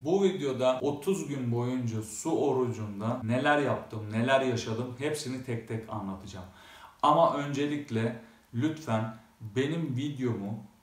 Bu videoda 30 gün boyunca su orucunda neler yaptım, neler yaşadım hepsini tek tek anlatacağım. Ama öncelikle lütfen benim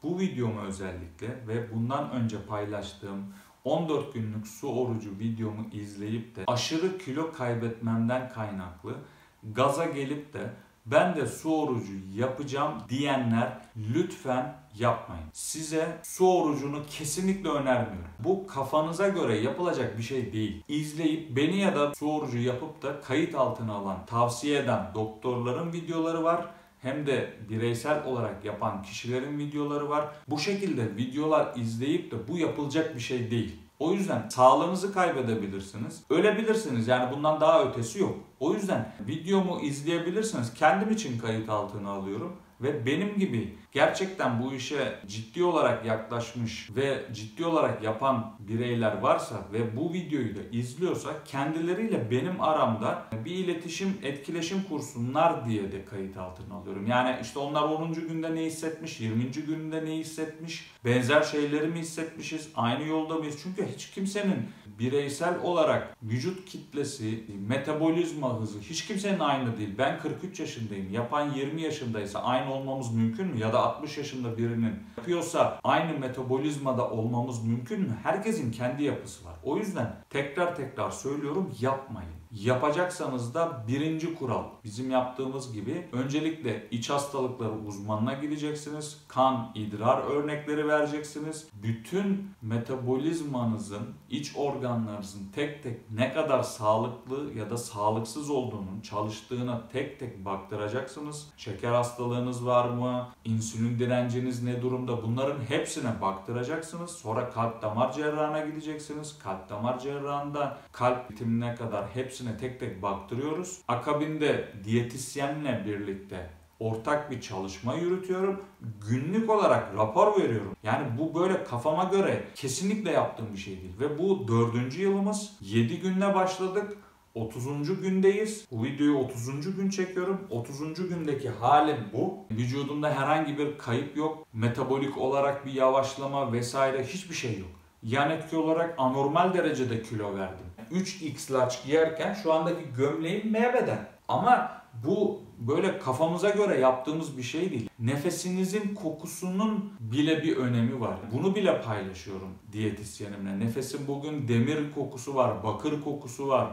bu videomu özellikle ve bundan önce paylaştığım 14 günlük su orucu videomu izleyip de aşırı kilo kaybetmemden kaynaklı gaza gelip de ben de su orucu yapacağım diyenler lütfen yapmayın. Size su orucunu kesinlikle önermiyorum. Bu kafanıza göre yapılacak bir şey değil. İzleyip beni ya da su orucu yapıp da kayıt altına alan, tavsiye eden doktorların videoları var. Hem de bireysel olarak yapan kişilerin videoları var. Bu şekilde videolar izleyip de bu yapılacak bir şey değil. O yüzden sağlığınızı kaybedebilirsiniz. Ölebilirsiniz. Yani bundan daha ötesi yok. O yüzden videomu izleyebilirsiniz. Kendim için kayıt altına alıyorum. Ve benim gibi gerçekten bu işe ciddi olarak yaklaşmış ve ciddi olarak yapan bireyler varsa ve bu videoyu da izliyorsa kendileriyle benim aramda bir iletişim, etkileşim kursunlar diye de kayıt altına alıyorum. Yani işte onlar 10. günde ne hissetmiş, 20. günde ne hissetmiş, benzer şeyleri mi hissetmişiz, aynı yolda mıyız? Çünkü hiç kimsenin bireysel olarak vücut kitlesi, metabolizma hızı hiç kimsenin aynı değil. Ben 43 yaşındayım. Yapan 20 yaşındaysa aynı olmamız mümkün mü? Ya da 60 yaşında birinin yapıyorsa aynı metabolizmada olmamız mümkün mü? Herkesin kendi yapısı var. O yüzden tekrar söylüyorum, yapmayın. Yapacaksanız da birinci kural bizim yaptığımız gibi öncelikle iç hastalıkları uzmanına gideceksiniz. Kan, idrar örnekleri vereceksiniz. Bütün metabolizmanızın, iç organlarınızın tek tek ne kadar sağlıklı ya da sağlıksız olduğunun çalıştığına tek tek baktıracaksınız. Şeker hastalığınız var mı? İnsülin direnciniz ne durumda? Bunların hepsine baktıracaksınız. Sonra kalp damar cerrahına gideceksiniz. Kalp damar cerrahında kalp ritimine kadar hepsine tek tek baktırıyoruz. Akabinde diyetisyenle birlikte ortak bir çalışma yürütüyorum. Günlük olarak rapor veriyorum. Yani bu böyle kafama göre kesinlikle yaptığım bir şey değil. Ve bu 4. yılımız. 7 günle başladık. 30. gündeyiz. Bu videoyu 30. gün çekiyorum. 30. gündeki halim bu. Vücudumda herhangi bir kayıp yok. Metabolik olarak bir yavaşlama vesaire hiçbir şey yok. Yan etki olarak anormal derecede kilo verdim. 3x large giyerken şu andaki gömleğim M beden. Ama bu böyle kafamıza göre yaptığımız bir şey değil. Nefesinizin kokusunun bile bir önemi var. Bunu bile paylaşıyorum diyetisyenimle. Nefesin bugün demir kokusu var, bakır kokusu var.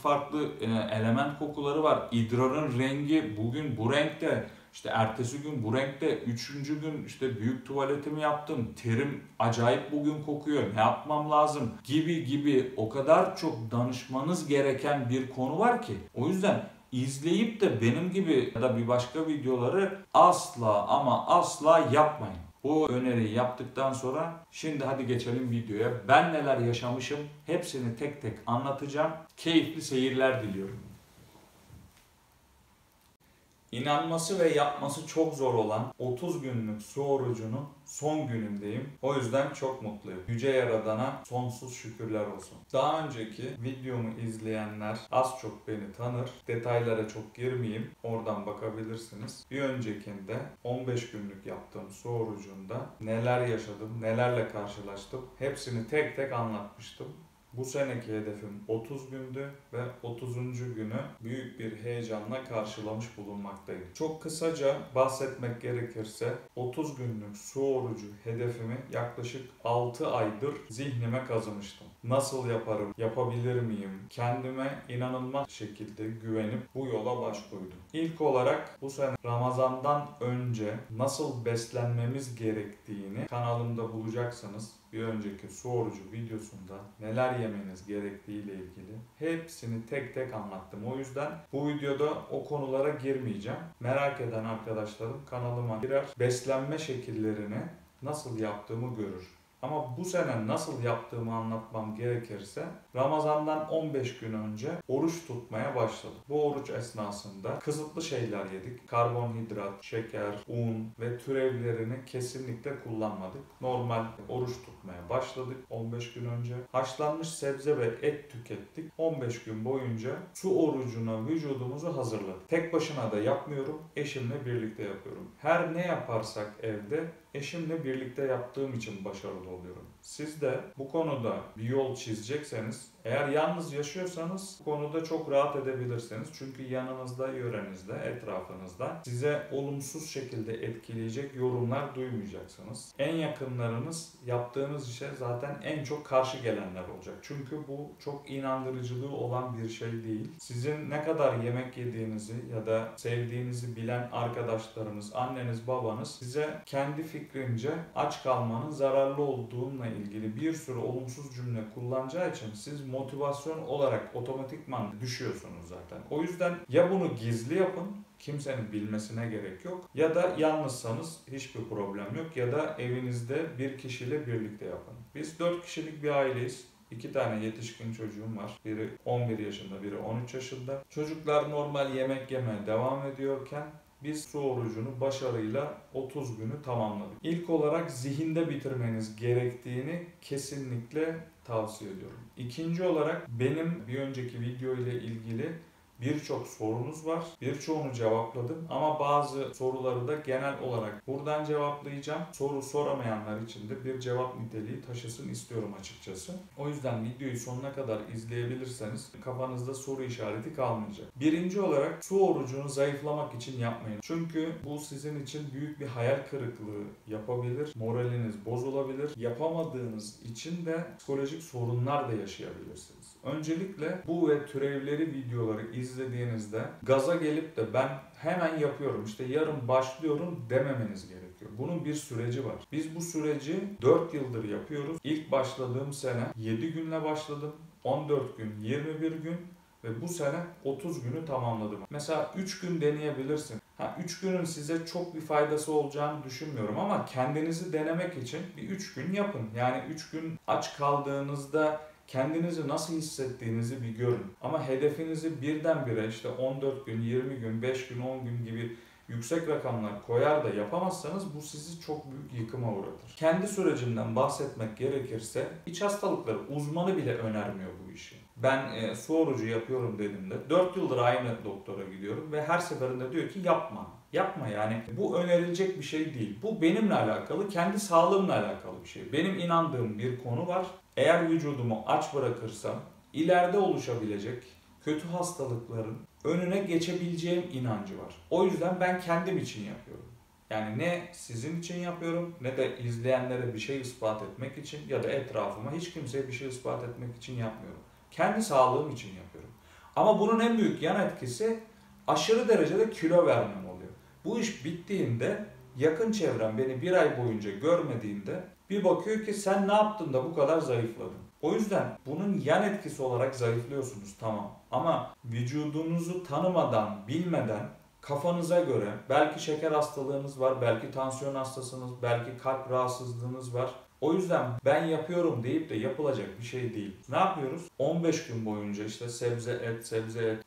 Farklı element kokuları var. İdrarın rengi bugün bu renkte. İşte ertesi gün bu renkte, 3. gün işte büyük tuvaletimi yaptım, terim acayip bugün kokuyor, ne yapmam lazım gibi o kadar çok danışmanız gereken bir konu var ki. O yüzden izleyip de benim gibi ya da bir başka videoları asla ama asla yapmayın. Bu öneriyi yaptıktan sonra şimdi hadi geçelim videoya. Ben neler yaşamışım hepsini tek tek anlatacağım. Keyifli seyirler diliyorum. İnanması ve yapması çok zor olan 30 günlük su orucunun son günündeyim. O yüzden çok mutluyum. Yüce Yaradan'a sonsuz şükürler olsun. Daha önceki videomu izleyenler az çok beni tanır. Detaylara çok girmeyeyim. Oradan bakabilirsiniz. Bir öncekinde 15 günlük yaptığım su orucunda neler yaşadım, nelerle karşılaştım hepsini tek tek anlatmıştım. Bu seneki hedefim 30 gündü ve 30. günü büyük bir heyecanla karşılamış bulunmaktayım. Çok kısaca bahsetmek gerekirse 30 günlük su orucu hedefimi yaklaşık 6 aydır zihnime kazımıştım. Nasıl yaparım, yapabilir miyim? Kendime inanılmaz şekilde güvenip bu yola baş koydum. İlk olarak bu sene Ramazan'dan önce nasıl beslenmemiz gerektiğini kanalımda bulacaksınız. Bir önceki su orucu videosunda neler yemeniz gerektiği ile ilgili hepsini tek tek anlattım. O yüzden bu videoda o konulara girmeyeceğim. Merak eden arkadaşlarım kanalıma girer, beslenme şekillerini nasıl yaptığımı görür. Ama bu sene nasıl yaptığımı anlatmam gerekirse Ramazan'dan 15 gün önce oruç tutmaya başladım. Bu oruç esnasında kısıtlı şeyler yedik. Karbonhidrat, şeker, un ve türevlerini kesinlikle kullanmadık. Normal oruç tutmaya başladık 15 gün önce. Haşlanmış sebze ve et tükettik. 15 gün boyunca su orucuna vücudumuzu hazırladık. Tek başına da yapmıyorum, eşimle birlikte yapıyorum. Her ne yaparsak evde eşimle birlikte yaptığım için başarılı oluyorum. Siz de bu konuda bir yol çizecekseniz, eğer yalnız yaşıyorsanız bu konuda çok rahat edebilirsiniz. Çünkü yanınızda, yörenizde, etrafınızda size olumsuz şekilde etkileyecek yorumlar duymayacaksınız. En yakınlarınız yaptığınız işe zaten en çok karşı gelenler olacak. Çünkü bu çok inandırıcılığı olan bir şey değil. Sizin ne kadar yemek yediğinizi ya da sevdiğinizi bilen arkadaşlarınız, anneniz, babanız size kendi fikrince aç kalmanın zararlı olduğunla ilgili bir sürü olumsuz cümle kullanacağı için siz motivasyon olarak otomatikman düşüyorsunuz zaten. O yüzden ya bunu gizli yapın, kimsenin bilmesine gerek yok. Ya da yalnızsanız hiçbir problem yok. Ya da evinizde bir kişiyle birlikte yapın. Biz 4 kişilik bir aileyiz. 2 tane yetişkin çocuğum var. Biri 11 yaşında, biri 13 yaşında. Çocuklar normal yemek yemeye devam ediyorken biz su orucunu başarıyla 30 günü tamamladık. İlk olarak zihinde bitirmeniz gerektiğini kesinlikle tavsiye ediyorum. İkinci olarak benim bir önceki video ile ilgili birçok sorunuz var. Birçoğunu cevapladım ama bazı soruları da genel olarak buradan cevaplayacağım. Soru soramayanlar için de bir cevap niteliği taşısın istiyorum açıkçası. O yüzden videoyu sonuna kadar izleyebilirseniz kafanızda soru işareti kalmayacak. Birinci olarak su orucunu zayıflamak için yapmayın. Çünkü bu sizin için büyük bir hayal kırıklığı yapabilir. Moraliniz bozulabilir. Yapamadığınız için de psikolojik sorunlar da yaşayabilirsiniz. Öncelikle bu ve türevleri videoları izlediğinizde gaza gelip de ben hemen yapıyorum, işte yarın başlıyorum dememeniz gerekiyor. Bunun bir süreci var. Biz bu süreci 4 yıldır yapıyoruz. İlk başladığım sene 7 günle başladım. 14 gün, 21 gün ve bu sene 30 günü tamamladım. Mesela 3 gün deneyebilirsin. 3 günün size çok bir faydası olacağını düşünmüyorum ama kendinizi denemek için bir 3 gün yapın. Yani 3 gün aç kaldığınızda kendinizi nasıl hissettiğinizi bir görün. Ama hedefinizi birdenbire işte 14 gün, 20 gün, 5 gün, 10 gün gibi yüksek rakamlar koyar da yapamazsanız bu sizi çok büyük yıkıma uğratır. Kendi sürecimden bahsetmek gerekirse iç hastalıkları uzmanı bile önermiyor bu işi. Ben su orucu yapıyorum dediğimde 4 yıldır aynı doktora gidiyorum ve her seferinde diyor ki yapma. Yapma yani bu önerilecek bir şey değil. Bu benimle alakalı, kendi sağlığımla alakalı bir şey. Benim inandığım bir konu var. Eğer vücudumu aç bırakırsam ileride oluşabilecek kötü hastalıkların önüne geçebileceğim inancı var. O yüzden ben kendim için yapıyorum. Yani ne sizin için yapıyorum ne de izleyenlere bir şey ispat etmek için ya da etrafıma hiç kimseye bir şey ispat etmek için yapmıyorum. Kendi sağlığım için yapıyorum. Ama bunun en büyük yan etkisi aşırı derecede kilo vermem oluyor. Bu iş bittiğinde yakın çevrem beni bir ay boyunca görmediğinde bir bakıyor ki sen ne yaptın da bu kadar zayıfladın. O yüzden bunun yan etkisi olarak zayıflıyorsunuz tamam. Ama vücudunuzu tanımadan, bilmeden kafanıza göre belki şeker hastalığınız var, belki tansiyon hastasınız, belki kalp rahatsızlığınız var. O yüzden ben yapıyorum deyip de yapılacak bir şey değil. Ne yapıyoruz? 15 gün boyunca işte sebze et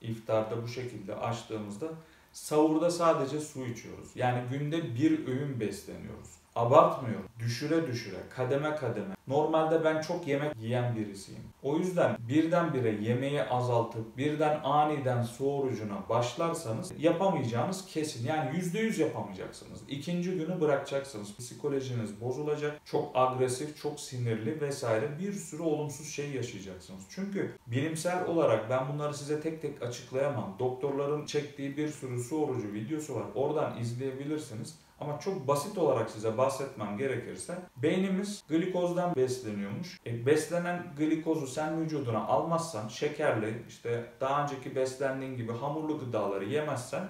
iftarda bu şekilde açtığımızda sahurda sadece su içiyoruz. Yani günde bir öğün besleniyoruz. Abartmıyorum. Düşüre düşüre, kademe kademe. Normalde ben çok yemek yiyen birisiyim. O yüzden birdenbire yemeği azaltıp birden aniden su orucuna başlarsanız yapamayacağınız kesin. Yani %100 yapamayacaksınız. İkinci günü bırakacaksınız. Psikolojiniz bozulacak. Çok agresif, çok sinirli vesaire bir sürü olumsuz şey yaşayacaksınız. Çünkü bilimsel olarak ben bunları size tek tek açıklayamam. Doktorların çektiği bir sürü su orucu videosu var. Oradan izleyebilirsiniz. Ama çok basit olarak size bahsetmem gerekirse beynimiz glikozdan besleniyormuş. Beslenen glikozu sen vücuduna almazsan şekerli işte daha önceki beslendiğin gibi hamurlu gıdaları yemezsen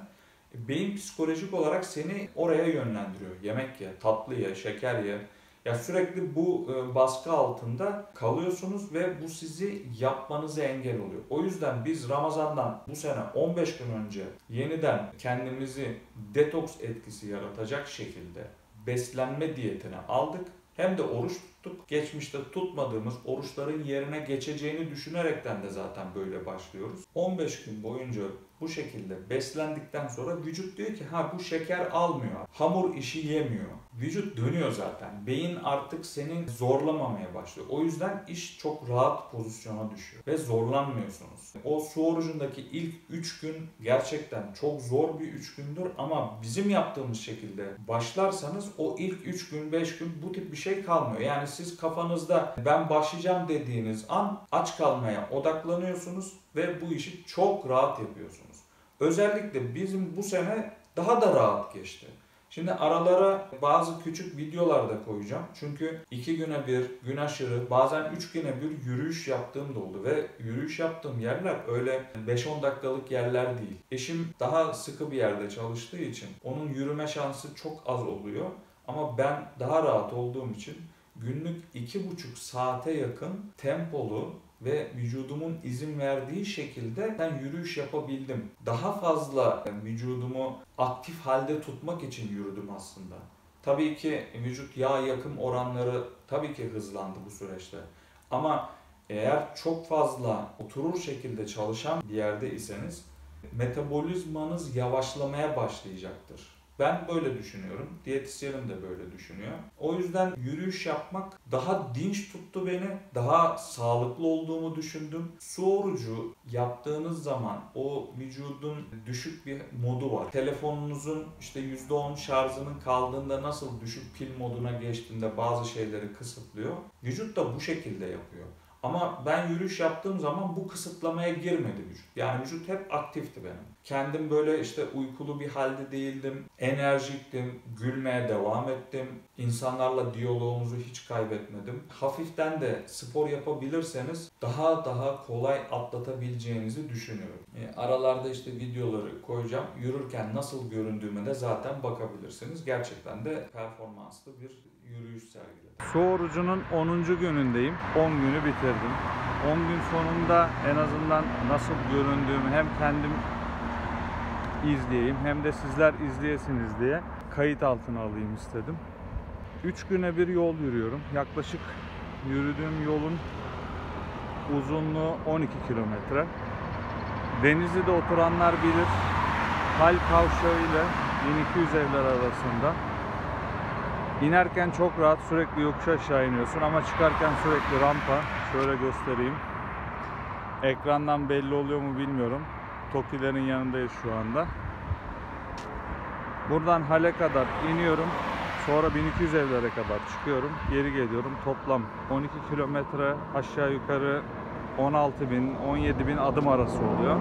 beyin psikolojik olarak seni oraya yönlendiriyor. Yemek ye, tatlı ye, şeker ye. Ya sürekli bu baskı altında kalıyorsunuz ve bu sizi yapmanıza engel oluyor. O yüzden biz Ramazan'dan bu sene 15 gün önce yeniden kendimizi detoks etkisi yaratacak şekilde beslenme diyetine aldık. Hem de oruç tuttuk. Geçmişte tutmadığımız oruçların yerine geçeceğini düşünerekten de zaten böyle başlıyoruz. 15 gün boyunca bu şekilde beslendikten sonra vücut diyor ki ha bu şeker almıyor. Hamur işi yemiyor. Vücut dönüyor zaten. Beyin artık seni zorlamamaya başlıyor. O yüzden iş çok rahat pozisyona düşüyor. Ve zorlanmıyorsunuz. O su orucundaki ilk 3 gün gerçekten çok zor bir 3 gündür ama bizim yaptığımız şekilde başlarsanız o ilk 3 gün 5 gün bu tip bir şey kalmıyor. Yani siz kafanızda ben başlayacağım dediğiniz an aç kalmaya odaklanıyorsunuz ve bu işi çok rahat yapıyorsunuz. Özellikle bizim bu sene daha da rahat geçti. Şimdi aralara bazı küçük videolar da koyacağım. Çünkü 2 güne bir, gün aşırı, bazen 3 güne bir yürüyüş yaptığım da oldu. Ve yürüyüş yaptığım yerler öyle 5-10 dakikalık yerler değil. Eşim daha sıkı bir yerde çalıştığı için onun yürüme şansı çok az oluyor. Ama ben daha rahat olduğum için günlük 2,5 saate yakın tempolu ve vücudumun izin verdiği şekilde ben yürüyüş yapabildim. Daha fazla vücudumu aktif halde tutmak için yürüdüm aslında. Tabii ki vücut yağ yakım oranları tabii ki hızlandı bu süreçte. Ama eğer çok fazla oturur şekilde çalışan bir yerde iseniz metabolizmanız yavaşlamaya başlayacaktır. Ben böyle düşünüyorum. Diyetisyenim de böyle düşünüyor. O yüzden yürüyüş yapmak daha dinç tuttu beni. Daha sağlıklı olduğumu düşündüm. Su orucu yaptığınız zaman o vücudun düşük bir modu var. Telefonunuzun işte %10 şarjının kaldığında nasıl düşük pil moduna geçtiğinde bazı şeyleri kısıtlıyor. Vücut da bu şekilde yapıyor. Ama ben yürüyüş yaptığım zaman bu kısıtlamaya girmedi vücut. Yani vücut hep aktifti benim. Kendim böyle işte uykulu bir halde değildim. Enerjiktim. Gülmeye devam ettim. İnsanlarla diyaloğumuzu hiç kaybetmedim. Hafiften de spor yapabilirseniz daha kolay atlatabileceğinizi düşünüyorum. Aralarda işte videoları koyacağım. Yürürken nasıl göründüğüme de zaten bakabilirsiniz. Gerçekten de performanslı bir yürüyüş sergiledim. Su orucunun 10. günündeyim. 10 günü bitirdim. 10 gün sonunda en azından nasıl göründüğümü hem kendim izleyeyim hem de sizler izleyesiniz diye kayıt altına alayım istedim. 3 güne bir yol yürüyorum. Yaklaşık yürüdüğüm yolun uzunluğu 12 kilometre. Denizli'de oturanlar bilir. Hal Kavşağı ile 1200 evler arasında. İnerken çok rahat, sürekli yokuş aşağı iniyorsun ama çıkarken sürekli rampa. Şöyle göstereyim. Ekrandan belli oluyor mu bilmiyorum. Tokilerin yanındayız şu anda. Buradan Hal'e kadar iniyorum. Sonra 1200 evlere kadar çıkıyorum. Geri geliyorum. Toplam 12 kilometre aşağı yukarı 16.000-17.000 adım arası oluyor.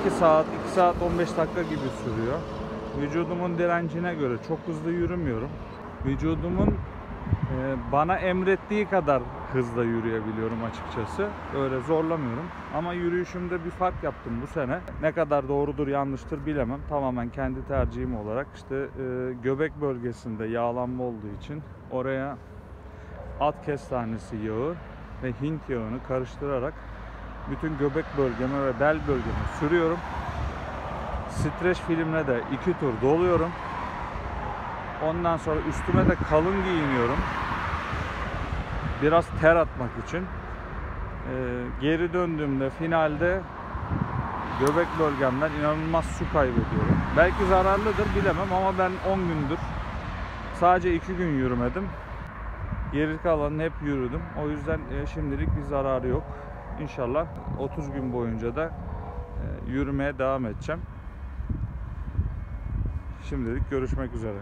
2 saat 15 dakika gibi sürüyor. Vücudumun direncine göre çok hızlı yürümüyorum. Vücudumun bana emrettiği kadar hızla yürüyebiliyorum açıkçası. Öyle zorlamıyorum. Ama yürüyüşümde bir fark yaptım bu sene. Ne kadar doğrudur yanlıştır bilemem. Tamamen kendi tercihim olarak işte göbek bölgesinde yağlanma olduğu için oraya at kestanesi yağı ve Hint yağını karıştırarak bütün göbek bölgeme ve bel bölgeme sürüyorum. Streç filmle de 2 tur doluyorum. Ondan sonra üstüme de kalın giyiniyorum. Biraz ter atmak için. Geri döndüğümde finalde göbek bölgemden inanılmaz su kaybediyorum. Belki zararlıdır bilemem ama ben 10 gündür sadece 2 gün yürümedim. Geri kalanını hep yürüdüm. O yüzden şimdilik bir zararı yok. İnşallah 30 gün boyunca da yürümeye devam edeceğim. Şimdilik görüşmek üzere.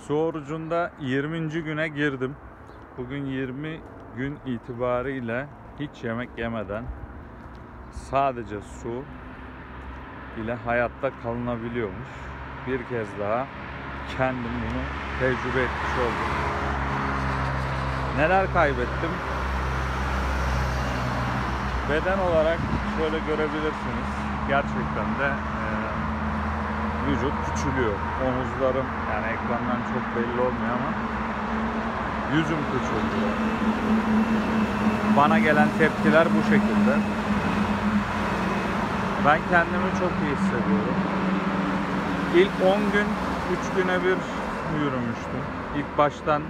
Su orucunda 20. güne girdim. Bugün 20 gün itibariyle hiç yemek yemeden sadece su ile hayatta kalınabiliyormuş. Bir kez daha kendim bunu tecrübe etmiş oldum. Neler kaybettim? Beden olarak şöyle görebilirsiniz. Gerçekten de vücut küçülüyor. Omuzlarım yani ekrandan çok belli olmuyor ama yüzüm küçülüyor. Bana gelen tepkiler bu şekilde. Ben kendimi çok iyi hissediyorum. İlk 10 gün 3 güne bir yürümüştüm. İlk baştan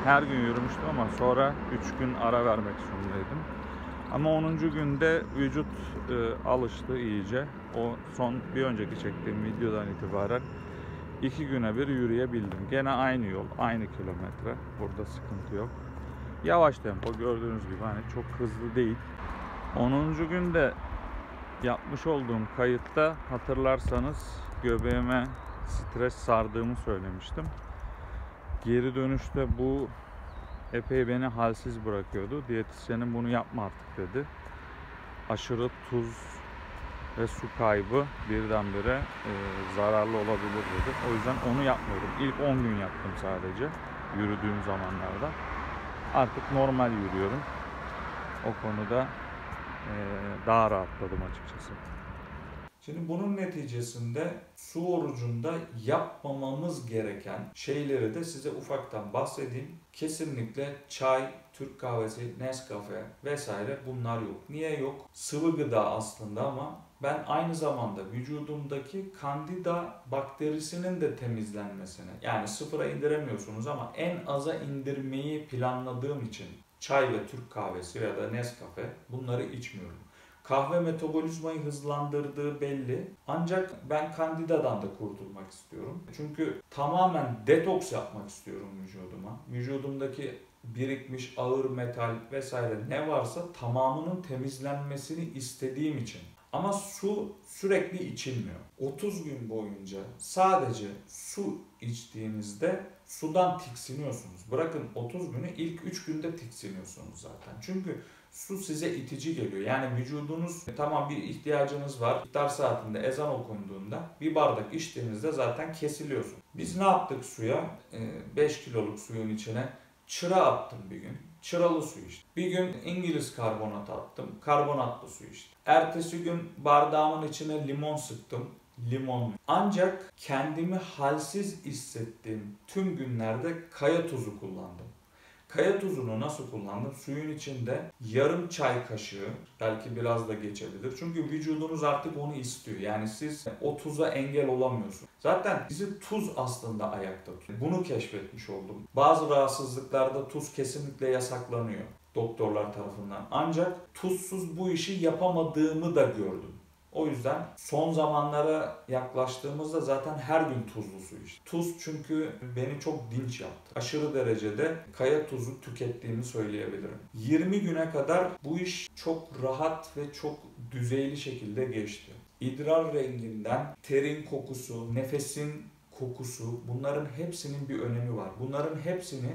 her gün yürümüştüm ama sonra 3 gün ara vermek zorundaydım. Ama 10. günde vücut alıştı iyice. O son bir önceki çektiğim videodan itibaren 2 güne bir yürüyebildim. Gene aynı yol, aynı kilometre. Burada sıkıntı yok. Yavaş tempo, gördüğünüz gibi hani çok hızlı değil. 10. günde yapmış olduğum kayıtta hatırlarsanız göbeğime stres sardığımı söylemiştim. Geri dönüşte bu epey beni halsiz bırakıyordu. Diyetisyenim bunu yapma artık dedi. Aşırı tuz ve su kaybı birdenbire zararlı olabilir dedi. O yüzden onu yapmıyorum. İlk 10 gün yaptım sadece yürüdüğüm zamanlarda. Artık normal yürüyorum. O konuda daha rahatladım açıkçası. Şimdi bunun neticesinde su orucunda yapmamamız gereken şeyleri de size ufaktan bahsedeyim. Kesinlikle çay, Türk kahvesi, Nescafe vesaire bunlar yok. Niye yok? Sıvı gıda aslında ama ben aynı zamanda vücudumdaki Candida bakterisinin de temizlenmesine, yani sıfıra indiremiyorsunuz ama en aza indirmeyi planladığım için çay ve Türk kahvesi ya da Nescafe bunları içmiyorum. Kahve metabolizmayı hızlandırdığı belli. Ancak ben Candida'dan da kurtulmak istiyorum. Çünkü tamamen detoks yapmak istiyorum vücuduma. Vücudumdaki birikmiş ağır metal vesaire ne varsa tamamının temizlenmesini istediğim için. Ama su sürekli içilmiyor. 30 gün boyunca sadece su içtiğinizde sudan tiksiniyorsunuz. Bırakın 30 günü, ilk 3 günde tiksiniyorsunuz zaten. Çünkü su size itici geliyor. Yani vücudunuz tamam bir ihtiyacınız var. İftar saatinde ezan okunduğunda bir bardak içtiğinizde zaten kesiliyorsun. Biz ne yaptık suya? 5 kiloluk suyun içine çıra attım bir gün. Çıralı su içtim. Bir gün İngiliz karbonat attım. Karbonatlı su içtim. Ertesi gün bardağımın içine limon sıktım. Limonlu. Ancak kendimi halsiz hissettiğim tüm günlerde kaya tuzu kullandım. Kaya tuzunu nasıl kullandım? Suyun içinde yarım çay kaşığı, belki biraz da geçebilir. Çünkü vücudunuz artık onu istiyor. Yani siz o tuza engel olamıyorsunuz. Zaten bizi tuz aslında ayakta tutuyor. Bunu keşfetmiş oldum. Bazı rahatsızlıklarda tuz kesinlikle yasaklanıyor doktorlar tarafından. Ancak tuzsuz bu işi yapamadığımı da gördüm. O yüzden son zamanlara yaklaştığımızda zaten her gün tuzlu su içtim. Tuz çünkü beni çok dinç yaptı. Aşırı derecede kaya tuzu tükettiğimi söyleyebilirim. 20 güne kadar bu iş çok rahat ve çok düzeyli şekilde geçti. İdrar renginden terin kokusu, nefesin kokusu, bunların hepsinin bir önemi var. Bunların hepsini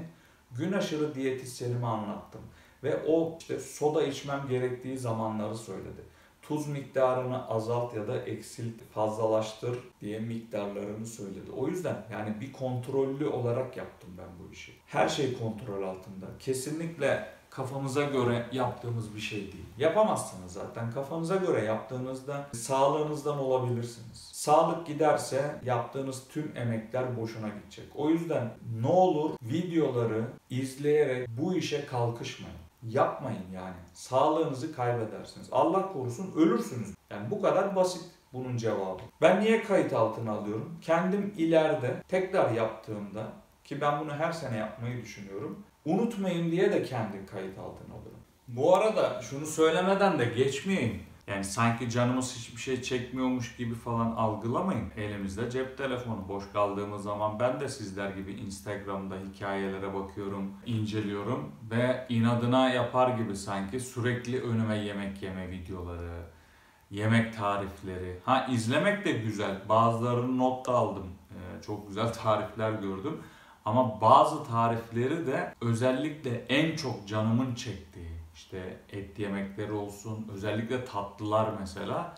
gün aşırı diyetisyenime anlattım. Ve o işte soda içmem gerektiği zamanları söyledi. Tuz miktarını azalt ya da eksilt, fazlalaştır diye miktarlarını söyledi. O yüzden yani bir kontrollü olarak yaptım ben bu işi. Her şey kontrol altında. Kesinlikle kafamıza göre yaptığımız bir şey değil. Yapamazsınız zaten. Kafanıza göre yaptığınızda sağlığınızdan olabilirsiniz. Sağlık giderse yaptığınız tüm emekler boşuna gidecek. O yüzden ne olur videoları izleyerek bu işe kalkışmayın. Yapmayın yani. Sağlığınızı kaybedersiniz. Allah korusun ölürsünüz. Yani bu kadar basit bunun cevabı. Ben niye kayıt altına alıyorum? Kendim ileride tekrar yaptığımda, ki ben bunu her sene yapmayı düşünüyorum, unutmayın diye de kendi kayıt altına alıyorum. Bu arada şunu söylemeden de geçmeyeyim. Yani sanki canımız hiçbir şey çekmiyormuş gibi falan algılamayın. Elimizde cep telefonu. Boş kaldığımız zaman ben de sizler gibi Instagram'da hikayelere bakıyorum, inceliyorum ve inadına yapar gibi sanki sürekli önüme yemek yeme videoları, yemek tarifleri. Ha, izlemek de güzel. Bazılarını not da aldım. Çok güzel tarifler gördüm. Ama bazı tarifleri de özellikle en çok canımın çektiği, İşte et yemekleri olsun, özellikle tatlılar mesela.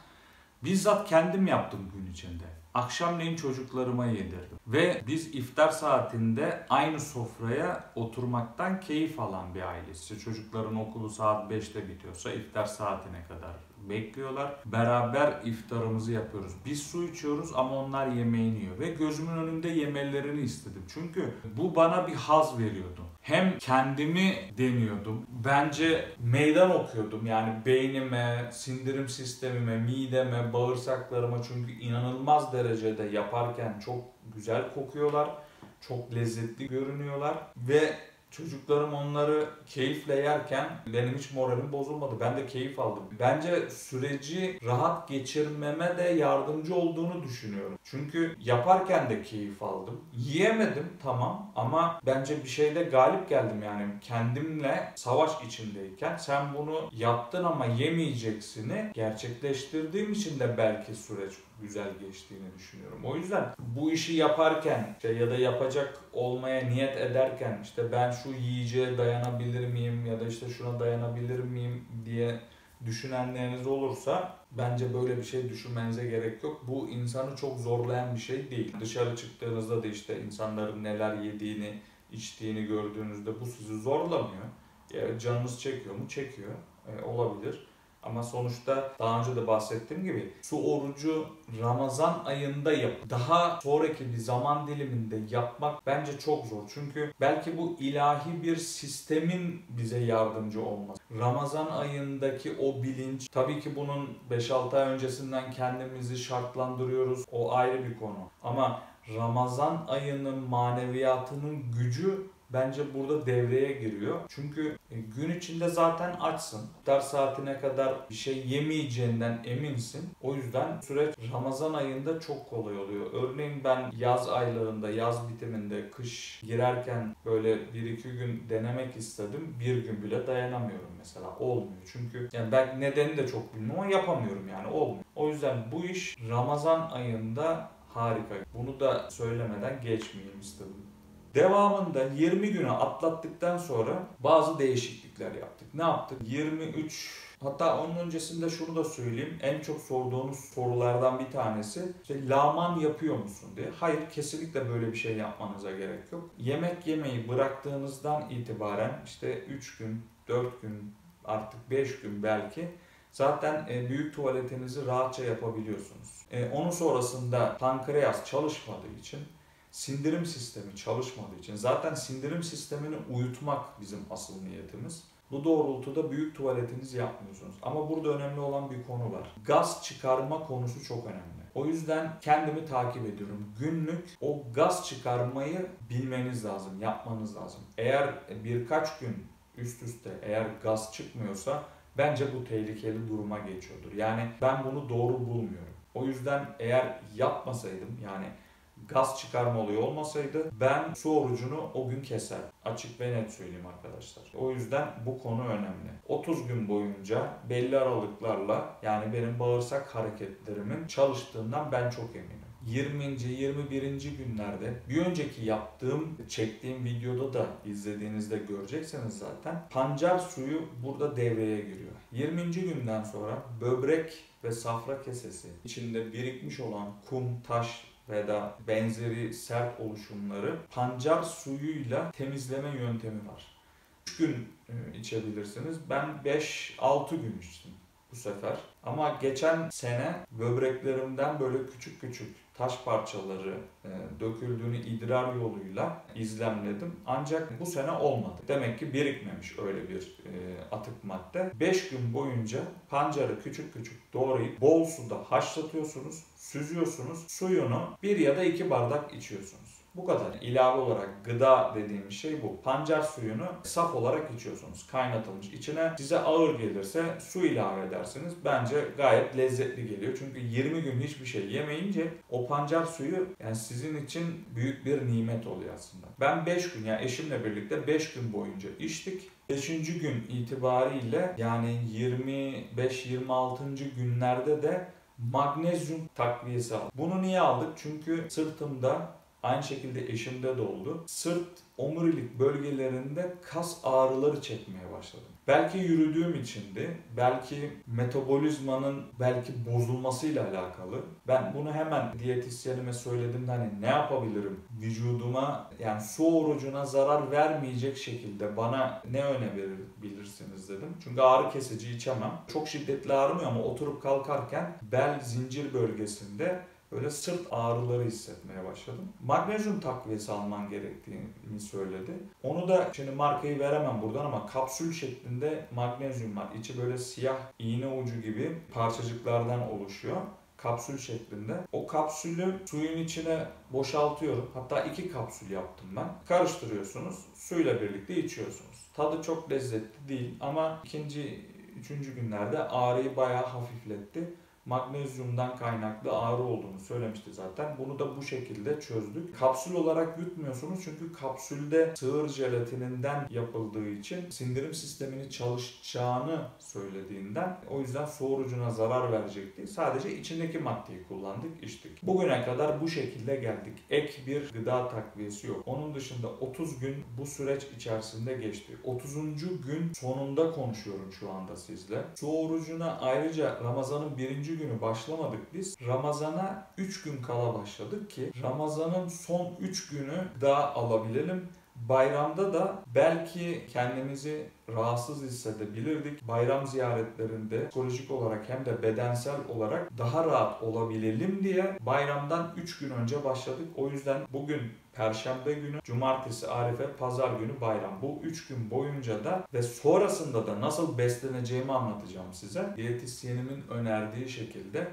Bizzat kendim yaptım gün içinde. Akşamleyin çocuklarıma yedirdim. Ve biz iftar saatinde aynı sofraya oturmaktan keyif alan bir ailesi. Çocukların okulu saat 5'te bitiyorsa iftar saatine kadar bekliyorlar. Beraber iftarımızı yapıyoruz. Biz su içiyoruz ama onlar yemeğini yiyor. Ve gözümün önünde yemelerini istedim. Çünkü bu bana bir haz veriyordu. Hem kendimi deniyordum. Bence meydan okuyordum. Yani beynime, sindirim sistemime, mideme, bağırsaklarıma, çünkü inanılmaz derecede yaparken çok güzel kokuyorlar. Çok lezzetli görünüyorlar. Ve Çocuklarım onları keyifle yerken benim hiç moralim bozulmadı. Ben de keyif aldım. Bence süreci rahat geçirmeme de yardımcı olduğunu düşünüyorum. Çünkü yaparken de keyif aldım. Yiyemedim tamam ama bence bir şeyde galip geldim yani. Kendimle savaş içindeyken sen bunu yaptın ama yemeyeceksini gerçekleştirdiğim için de belki süreç güzel geçtiğini düşünüyorum. O yüzden bu işi yaparken ya da yapacak olmaya niyet ederken işte ben şu yiyeceğe dayanabilir miyim ya da işte şuna dayanabilir miyim diye düşünenleriniz olursa bence böyle bir şey düşünmenize gerek yok. Bu insanı çok zorlayan bir şey değil. Dışarı çıktığınızda da işte insanların neler yediğini, içtiğini gördüğünüzde bu sizi zorlamıyor. Canınız çekiyor mu? Çekiyor. Olabilir. Ama sonuçta daha önce de bahsettiğim gibi su orucu Ramazan ayında daha sonraki bir zaman diliminde yapmak bence çok zor. Çünkü belki bu ilahi bir sistemin bize yardımcı olması. Ramazan ayındaki o bilinç, tabii ki bunun 5-6 ay öncesinden kendimizi şartlandırıyoruz. O ayrı bir konu. Ama Ramazan ayının maneviyatının gücü bence burada devreye giriyor. Çünkü gün içinde zaten açsın. İftar saatine kadar bir şey yemeyeceğinden eminsin. O yüzden süreç Ramazan ayında çok kolay oluyor. Örneğin ben yaz aylarında, yaz bitiminde, kış girerken böyle 1-2 gün denemek istedim. Bir gün bile dayanamıyorum mesela. Olmuyor. Çünkü yani ben nedeni de çok bilmiyorum ama yapamıyorum yani. Olmuyor. O yüzden bu iş Ramazan ayında harika. Bunu da söylemeden geçmeyeyim istedim. Devamında 20 günü atlattıktan sonra bazı değişiklikler yaptık. Ne yaptık? 23, hatta onun öncesinde şunu da söyleyeyim. En çok sorduğunuz sorulardan bir tanesi işte lağman yapıyor musun diye. Hayır, kesinlikle böyle bir şey yapmanıza gerek yok. Yemek yemeyi bıraktığınızdan itibaren işte 3 gün, 4 gün, artık 5 gün belki zaten büyük tuvaletinizi rahatça yapabiliyorsunuz. Onun sonrasında pankreas çalışmadığı için, sindirim sistemi çalışmadığı için, zaten sindirim sistemini uyutmak bizim asıl niyetimiz. Bu doğrultuda büyük tuvaletinizi yapmıyorsunuz. Ama burada önemli olan bir konu var. Gaz çıkarma konusu çok önemli. O yüzden kendimi takip ediyorum. Günlük o gaz çıkarmayı bilmeniz lazım, yapmanız lazım. Eğer birkaç gün üst üste eğer gaz çıkmıyorsa bence bu tehlikeli duruma geçiyordur. Yani ben bunu doğru bulmuyorum. O yüzden eğer yapmasaydım, yani gaz çıkarma olayı olmasaydı ben su orucunu o gün keser. Açık ve net söyleyeyim arkadaşlar. O yüzden bu konu önemli. 30 gün boyunca belli aralıklarla yani benim bağırsak hareketlerimin çalıştığından ben çok eminim. 20. 21. günlerde bir önceki çektiğim videoda da izlediğinizde göreceksiniz zaten. Pancar suyu burada devreye giriyor. 20. günden sonra böbrek ve safra kesesi içinde birikmiş olan kum, taş ve da benzeri sert oluşumları pancar suyuyla temizleme yöntemi var. 3 gün içebilirsiniz. Ben 5-6 gün içtim bu sefer. Ama geçen sene böbreklerimden böyle küçük küçük taş parçaları döküldüğünü idrar yoluyla izlemledim. Ancak bu sene olmadı. Demek ki birikmemiş öyle bir atık madde. 5 gün boyunca pancarı küçük küçük doğrayıp bol suda haşlatıyorsunuz, süzüyorsunuz. Suyunu 1 ya da 2 bardak içiyorsunuz. Bu kadar. İlave olarak gıda dediğim şey bu. Pancar suyunu saf olarak içiyorsunuz. Kaynatılmış. İçine size ağır gelirse su ilave edersiniz. Bence gayet lezzetli geliyor. Çünkü 20 gün hiçbir şey yemeyince o pancar suyu yani sizin için büyük bir nimet oluyor aslında. Ben 5 gün yani eşimle birlikte 5 gün boyunca içtik. 5. gün itibariyle yani 25-26. günlerde de magnezyum takviyesi aldık. Bunu niye aldık? Çünkü sırtımda, aynı şekilde eşimde de oldu, sırt, omurilik bölgelerinde kas ağrıları çekmeye başladım. Belki yürüdüğüm içindi, belki metabolizmanın bozulmasıyla alakalı. Ben bunu hemen diyetisyenime söyledim, hani ne yapabilirim? Vücuduma yani su orucuna zarar vermeyecek şekilde bana ne önerebilirsiniz dedim. Çünkü ağrı kesici içemem. Çok şiddetli ağrımıyor ama oturup kalkarken bel zincir bölgesinde böyle sırt ağrıları hissetmeye başladım. Magnezyum takviyesi alman gerektiğini söyledi. Onu da şimdi markayı veremem buradan ama kapsül şeklinde magnezyum var. İçi böyle siyah iğne ucu gibi parçacıklardan oluşuyor. kapsül şeklinde. O kapsülü suyun içine boşaltıyorum. Hatta 2 kapsül yaptım ben. Karıştırıyorsunuz. Suyla birlikte içiyorsunuz. Tadı çok lezzetli değil ama ikinci, üçüncü günlerde ağrıyı bayağı hafifletti. Magnezyumdan kaynaklı ağrı olduğunu söylemişti zaten. Bunu da bu şekilde çözdük. Kapsül olarak yutmuyorsunuz çünkü kapsülde sığır jelatininden yapıldığı için sindirim sistemini çalışacağını söylediğinden, o yüzden su orucuna zarar verecekti. Sadece içindeki maddeyi kullandık, içtik. Bugüne kadar bu şekilde geldik. Ek bir gıda takviyesi yok. Onun dışında 30 gün bu süreç içerisinde geçti. 30. gün sonunda konuşuyorum şu anda sizle. Su orucuna ayrıca Ramazan'ın 1. günü başlamadık biz. Ramazan'a 3 gün kala başladık ki Ramazan'ın son 3 günü daha alabilelim. Bayramda da belki kendimizi rahatsız hissedebilirdik. Bayram ziyaretlerinde psikolojik olarak hem de bedensel olarak daha rahat olabilelim diye bayramdan 3 gün önce başladık. O yüzden bugün Perşembe günü, Cumartesi Arife, Pazar günü bayram. Bu 3 gün boyunca da ve sonrasında da nasıl besleneceğimi anlatacağım size. Diyetisyenimin önerdiği şekilde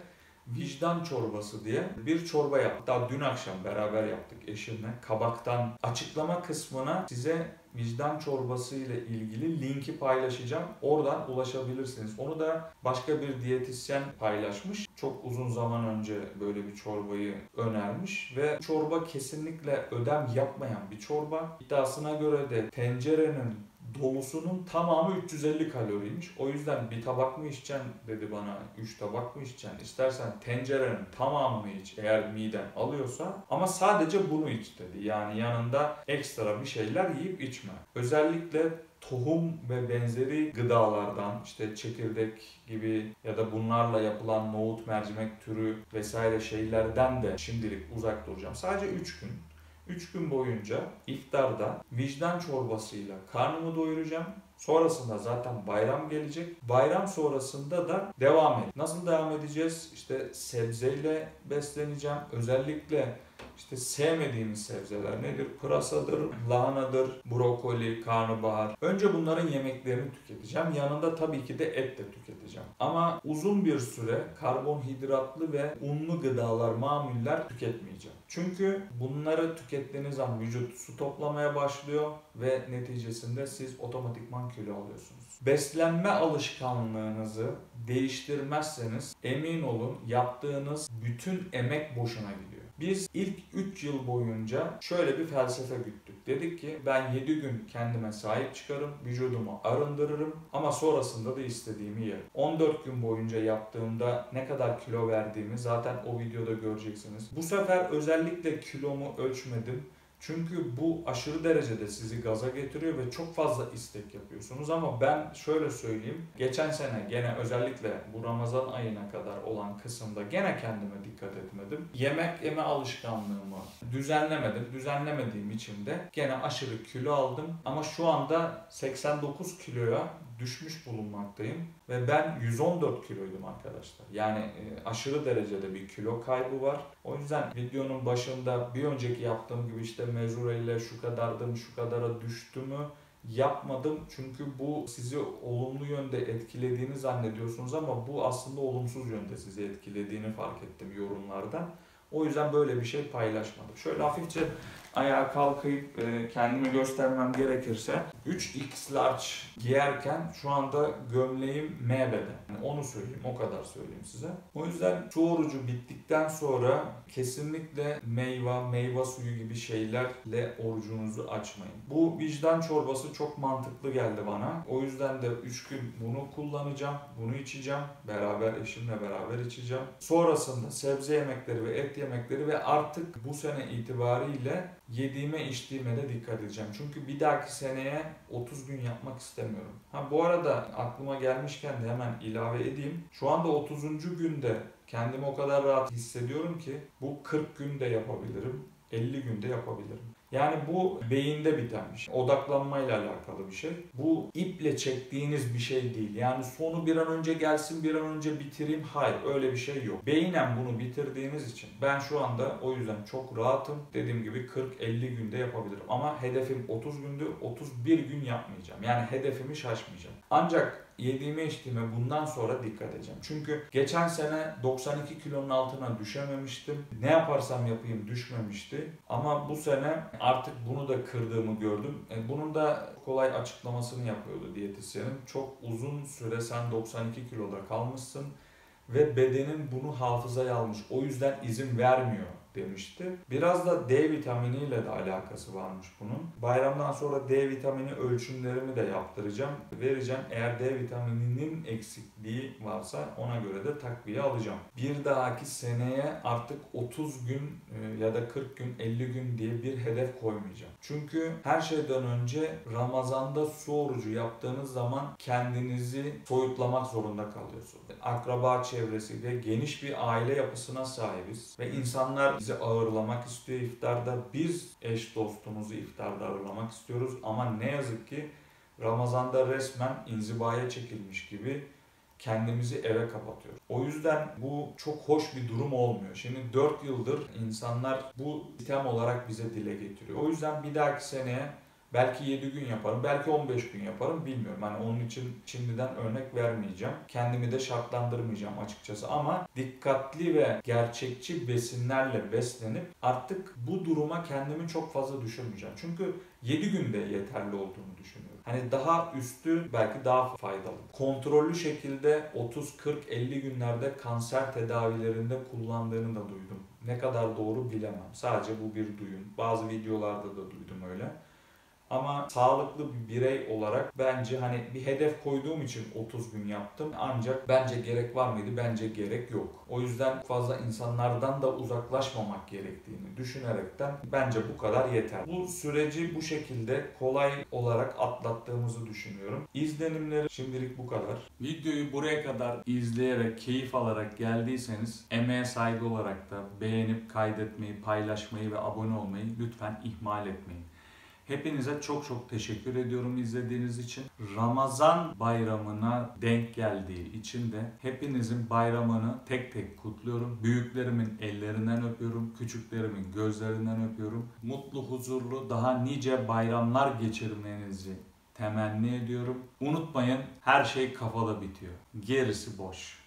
vicdan çorbası diye bir çorba yaptık. Daha dün akşam beraber yaptık eşimle. Kabaktan açıklama kısmına size vicdan çorbası ile ilgili linki paylaşacağım. Oradan ulaşabilirsiniz. Onu da başka bir diyetisyen paylaşmış. Çok uzun zaman önce böyle bir çorbayı önermiş ve çorba kesinlikle ödem yapmayan bir çorba. İddiasına göre de tencerenin dolusunun tamamı 350 kaloriymiş. O yüzden bir tabak mı içeceksin dedi bana, 3 tabak mı içeceksin? İstersen tencerenin tamamını iç eğer miden alıyorsa, ama sadece bunu iç dedi. Yani yanında ekstra bir şeyler yiyip içme. Özellikle tohum ve benzeri gıdalardan, işte çekirdek gibi ya da bunlarla yapılan nohut, mercimek türü vesaire şeylerden de şimdilik uzak duracağım. Sadece 3 gün. 3 gün boyunca iftarda vicdan çorbasıyla karnımı doyuracağım. Sonrasında zaten bayram gelecek. Bayram sonrasında da devam edeceğiz. Nasıl devam edeceğiz? İşte sebzeyle besleneceğim. Özellikle işte sevmediğimiz sebzeler nedir? Pırasadır, lahanadır, brokoli, karnabahar. Önce bunların yemeklerini tüketeceğim. Yanında tabii ki de et de tüketeceğim. Ama uzun bir süre karbonhidratlı ve unlu gıdalar, mamuller tüketmeyeceğim. Çünkü bunları tükettiğiniz zaman vücut su toplamaya başlıyor ve neticesinde siz otomatikman kilo alıyorsunuz. Beslenme alışkanlığınızı değiştirmezseniz emin olun yaptığınız bütün emek boşuna gidiyor. Biz ilk 3 yıl boyunca şöyle bir felsefe güttük. Dedik ki ben 7 gün kendime sahip çıkarım, vücudumu arındırırım ama sonrasında da istediğimi yerim. 14 gün boyunca yaptığımda ne kadar kilo verdiğimi zaten o videoda göreceksiniz. Bu sefer özellikle kilomu ölçmedim. Çünkü bu aşırı derecede sizi gaza getiriyor ve çok fazla istek yapıyorsunuz. Ama ben şöyle söyleyeyim. Geçen sene gene özellikle bu Ramazan ayına kadar olan kısımda gene kendime dikkat etmedim. Yemek yeme alışkanlığımı düzenlemedim. Düzenlemediğim için de gene aşırı kilo aldım. Ama şu anda 89 kiloya düşmüş bulunmaktayım. Ve ben 114 kiloydum arkadaşlar. Yani aşırı derecede bir kilo kaybı var. O yüzden videonun başında bir önceki yaptığım gibi işte mezureyle şu kadardım, şu kadara düştümü yapmadım. Çünkü bu sizi olumlu yönde etkilediğini zannediyorsunuz ama bu aslında olumsuz yönde sizi etkilediğini fark ettim yorumlardan. O yüzden böyle bir şey paylaşmadım. Şöyle hafifçe ayağa kalkayıp kendimi göstermem gerekirse 3X large giyerken şu anda gömleğim M beden. Yani onu söyleyeyim, o kadar söyleyeyim size. O yüzden su orucu bittikten sonra kesinlikle meyve suyu gibi şeylerle orucunuzu açmayın. Bu vicdan çorbası çok mantıklı geldi bana. O yüzden de 3 gün bunu kullanacağım, bunu içeceğim. Beraber eşimle beraber içeceğim. Sonrasında sebze yemekleri ve et yemekleri ve artık bu sene itibariyle yediğime içtiğime de dikkat edeceğim. Çünkü bir dahaki seneye 30 gün yapmak istemiyorum. Bu arada aklıma gelmişken de hemen ilave edeyim. Şu anda 30. günde kendimi o kadar rahat hissediyorum ki bu 40 günde yapabilirim, 50 günde yapabilirim. Yani bu beyinde biten bir şey. Odaklanmayla alakalı bir şey. Bu iple çektiğiniz bir şey değil. Yani sonu bir an önce gelsin, bir an önce bitireyim. Hayır, öyle bir şey yok. Beynen bunu bitirdiğiniz için ben şu anda o yüzden çok rahatım. Dediğim gibi 40-50 günde yapabilirim. Ama hedefim 30 gündü, 31 gün yapmayacağım. Yani hedefimi şaşmayacağım. Ancak yediğime içtiğime bundan sonra dikkat edeceğim. Çünkü geçen sene 92 kilonun altına düşememiştim. Ne yaparsam yapayım düşmemişti. Ama bu sene artık bunu da kırdığımı gördüm. Bunun da kolay açıklamasını yapıyordu diyetisyenim. Çok uzun süre sen 92 kiloda kalmışsın ve bedenin bunu hafızaya almış. O yüzden izin vermiyor demişti. Biraz da D vitaminiyle de alakası varmış bunun. Bayramdan sonra D vitamini ölçümlerimi de yaptıracağım. Vereceğim. Eğer D vitamininin eksikliği varsa ona göre de takviye alacağım. Bir dahaki seneye artık 30 gün ya da 40 gün, 50 gün diye bir hedef koymayacağım. Çünkü her şeyden önce Ramazan'da su orucu yaptığınız zaman kendinizi soyutlamak zorunda kalıyorsunuz. Akraba çevresi ve geniş bir aile yapısına sahibiz ve insanlar bizi ağırlamak istiyor iftarda. Biz eş dostumuzu iftarda ağırlamak istiyoruz ama ne yazık ki Ramazan'da resmen inzivaya çekilmiş gibi kendimizi eve kapatıyoruz. O yüzden bu çok hoş bir durum olmuyor. Şimdi 4 yıldır insanlar bu sistem olarak bize dile getiriyor. O yüzden bir dahaki seneye belki 7 gün yaparım, belki 15 gün yaparım bilmiyorum. Hani onun için şimdiden örnek vermeyeceğim. Kendimi de şartlandırmayacağım açıkçası ama dikkatli ve gerçekçi besinlerle beslenip artık bu duruma kendimi çok fazla düşürmeyeceğim. Çünkü 7 günde yeterli olduğunu düşünüyorum. Hani daha üstü belki daha faydalı. Kontrollü şekilde 30, 40, 50 günlerde kanser tedavilerinde kullandığını da duydum. Ne kadar doğru bilemem. Sadece bu bir duyum. Bazı videolarda da duydum öyle. Ama sağlıklı bir birey olarak bence hani bir hedef koyduğum için 30 gün yaptım. Ancak bence gerek var mıydı? Bence gerek yok. O yüzden fazla insanlardan da uzaklaşmamak gerektiğini düşünerekten bence bu kadar yeter. Bu süreci bu şekilde kolay olarak atlattığımızı düşünüyorum. İzlenimleri şimdilik bu kadar. Videoyu buraya kadar izleyerek, keyif alarak geldiyseniz emeğe saygı olarak da beğenip kaydetmeyi, paylaşmayı ve abone olmayı lütfen ihmal etmeyin. Hepinize çok çok teşekkür ediyorum izlediğiniz için. Ramazan bayramına denk geldiği için de hepinizin bayramını tek tek kutluyorum. Büyüklerimin ellerinden öpüyorum, küçüklerimin gözlerinden öpüyorum. Mutlu, huzurlu, daha nice bayramlar geçirmenizi temenni ediyorum. Unutmayın, her şey kafada bitiyor. Gerisi boş.